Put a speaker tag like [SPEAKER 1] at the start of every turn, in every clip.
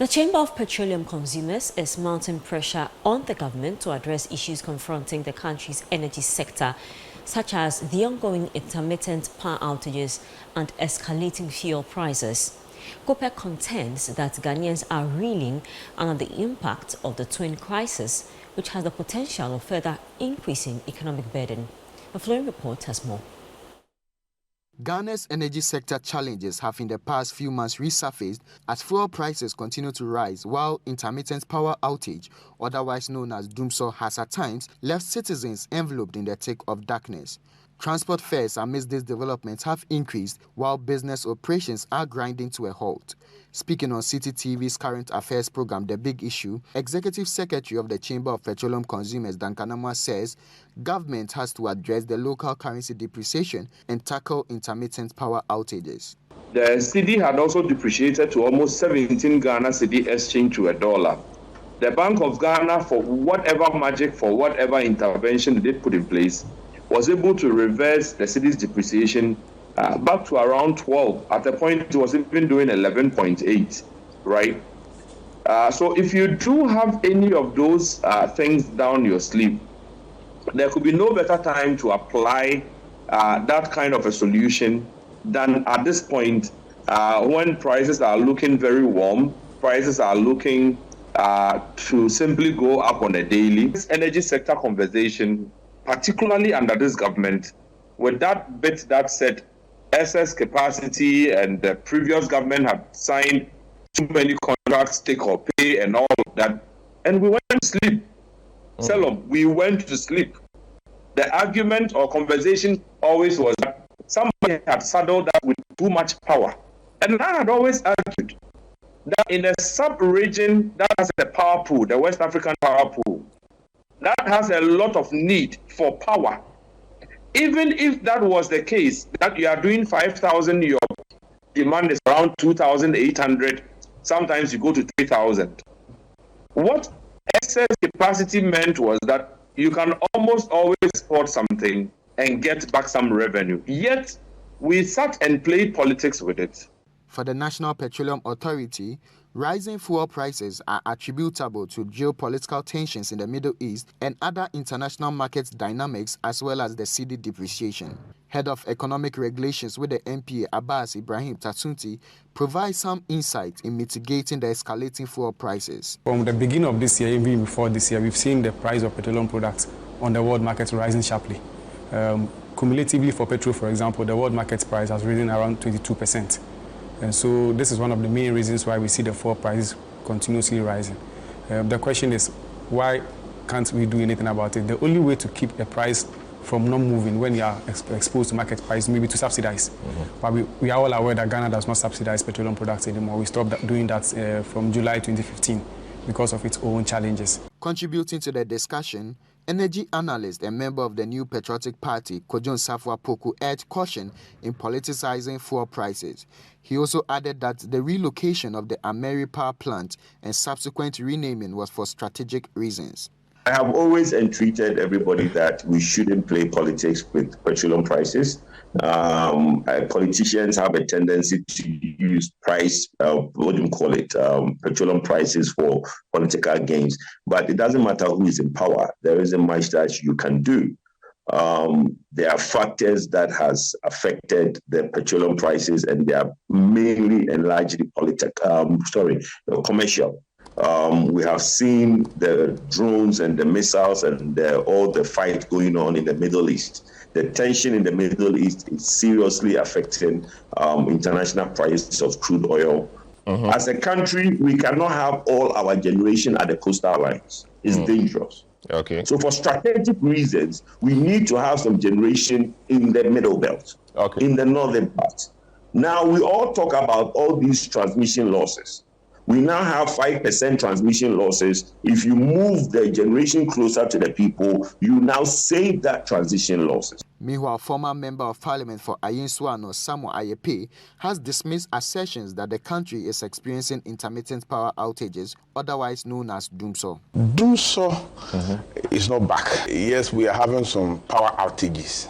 [SPEAKER 1] The Chamber of Petroleum Consumers is mounting pressure on the government to address issues confronting the country's energy sector, such as the ongoing intermittent power outages and escalating fuel prices. COPEC contends that Ghanaians are reeling under the impact of the twin crisis, which has the potential of further increasing economic burden. The following report has more.
[SPEAKER 2] Ghana's energy sector challenges have in the past few months resurfaced as fuel prices continue to rise, while intermittent power outage, otherwise known as doomsday, has at times left citizens enveloped in the thick of darkness. Transport fares amidst these developments have increased, while business operations are grinding to a halt. Speaking on Citi TV's current affairs program, The Big Issue, Executive Secretary of the Chamber of Petroleum Consumers, Dankanamwa, says government has to address the local currency depreciation and tackle intermittent power outages.
[SPEAKER 3] The Citi had also depreciated to almost 17 Ghana Cedi exchange to $1. The Bank of Ghana, for whatever magic, for whatever intervention they put in place, was able to reverse the Citi's depreciation back to around 12. At a point, it was even doing 11.8, right? So if you do have any of those things down your sleeve, there could be no better time to apply that kind of a solution than at this point when prices are looking very warm, prices are looking to simply go up on a daily. This energy sector conversation, particularly under this government, with that bit that said excess capacity and the previous government had signed too many contracts, take or pay and all of that, and we went to sleep. Seldom, we went to sleep. The argument or conversation always was that somebody had saddled us with too much power. And I had always argued that in a sub-region that has a power pool, the West African power pool, that has a lot of need for power. Even if that was the case, that you are doing 5,000, your demand is around 2,800, sometimes you go to 3,000. What excess capacity meant was that you can almost always export something and get back some revenue. Yet, we sat and played politics with it.
[SPEAKER 2] For the National Petroleum Authority, rising fuel prices are attributable to geopolitical tensions in the Middle East and other international market dynamics, as well as the Cedi depreciation. Head of Economic Regulations with the MPA, Abbas Ibrahim Tatunti, provides some insight in mitigating the escalating fuel prices.
[SPEAKER 4] From the beginning of this year, even before this year, we've seen the price of petroleum products on the world market rising sharply. Cumulatively for petrol, for example, the world market price has risen around 22%. And so this is one of the main reasons why we see the fuel prices continuously rising. The question is, why can't we do anything about it? The only way to keep the price from not moving when you are exposed to market price may be to subsidize. But we are all aware that Ghana does not subsidize petroleum products anymore. We stopped doing that from July 2015 because of its own challenges.
[SPEAKER 2] Contributing to the discussion, energy analyst and member of the New Patriotic Party, Kojon Safwa Poku, urged caution in politicizing fuel prices. He also added that the relocation of the Ameri power plant and subsequent renaming was for strategic reasons.
[SPEAKER 5] I have always entreated everybody that we shouldn't play politics with petroleum prices. Politicians have a tendency to use petroleum prices for political gains. But it doesn't matter who is in power. There isn't much that you can do. There are factors that has affected the petroleum prices, and they are mainly and largely commercial. We have seen the drones and the missiles and all the fight going on in the Middle East. The tension in the Middle East is seriously affecting international prices of crude oil. As a country, we cannot have all our generation at the coastal lines. It's dangerous.
[SPEAKER 6] Okay.
[SPEAKER 5] So for strategic reasons, we need to have some generation in the middle belt, in the northern part. Now, we all talk about all these transmission losses. We now have 5% transmission losses. If you move the generation closer to the people, you now save that transition losses.
[SPEAKER 2] Meanwhile, former Member of Parliament for Ayinswano, Samuel Ayepe, has dismissed assertions that the country is experiencing intermittent power outages, otherwise known as doomsday.
[SPEAKER 7] Doomsday is not back. Yes, we are having some power outages,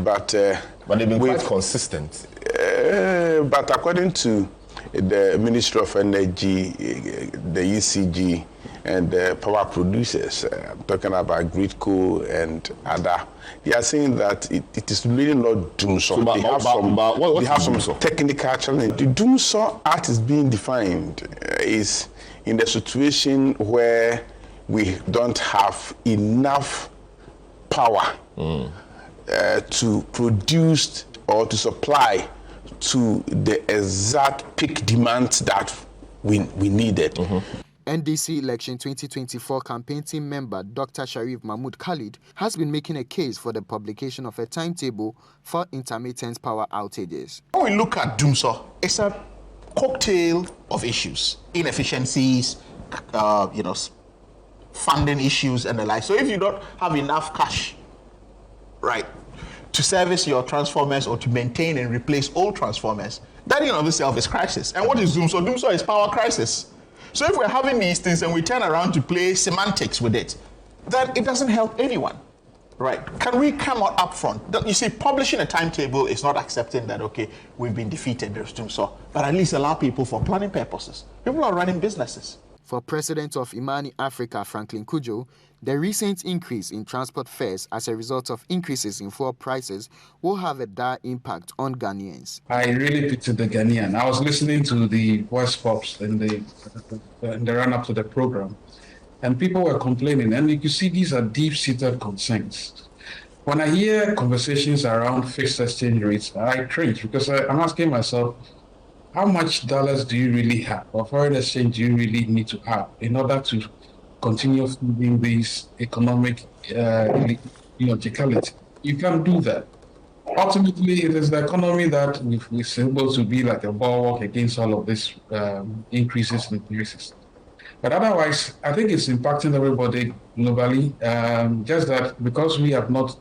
[SPEAKER 7] but
[SPEAKER 6] they've been quite consistent.
[SPEAKER 7] But according to the Ministry of Energy, the ECG, and the power producers, I'm talking about Gridco and other, they are saying that it is really not doomsday. They have some technical challenge. The doomsday act is being defined is in the situation where we don't have enough power to produce or to supply to the exact peak demand that we needed.
[SPEAKER 2] NDC election 2024 campaign team member Dr. Sharif Mahmood Khalid has been making a case for the publication of a timetable for intermittent power outages.
[SPEAKER 6] When we look at doomsday, it's a cocktail of issues, inefficiencies, funding issues and the like. So if you don't have enough cash, right, to service your transformers or to maintain and replace old transformers, that in and of itself is crisis. And what is doomsday? Doomsday is power crisis. So if we're having these things and we turn around to play semantics with it, then it doesn't help anyone, right? Can we come up front? You see, publishing a timetable is not accepting that, okay, we've been defeated, there's doomsday, but at least allow people for planning purposes. People are running businesses.
[SPEAKER 2] For President of Imani Africa, Franklin Kujo, the recent increase in transport fares as a result of increases in fuel prices will have a dire impact on Ghanaians.
[SPEAKER 8] I really pity the Ghanaian. I was listening to the voice pops in the run-up to the program, and people were complaining, and you can see these are deep-seated concerns. When I hear conversations around fixed exchange rates, I cringe because I'm asking myself, how much dollars do you really have, or foreign exchange do you really need to have in order to continue feeding these economic logicality? You can't do that. Ultimately, it is the economy that we're supposed to be like a bulwark against all of these increases in prices. But otherwise, I think it's impacting everybody globally. Just that because we have not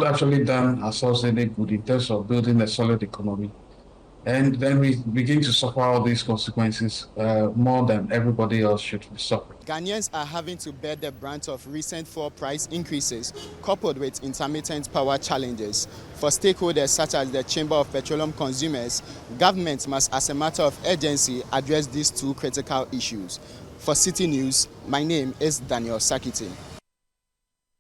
[SPEAKER 8] actually done ourselves any good in terms of building a solid economy. And then we begin to suffer all these consequences more than everybody else should be suffering.
[SPEAKER 9] Ghanaians are having to bear the brunt of recent fuel price increases, coupled with intermittent power challenges. For stakeholders such as the Chamber of Petroleum Consumers, government must, as a matter of urgency, address these two critical issues. For Citi News, my name is Daniel Sakiti.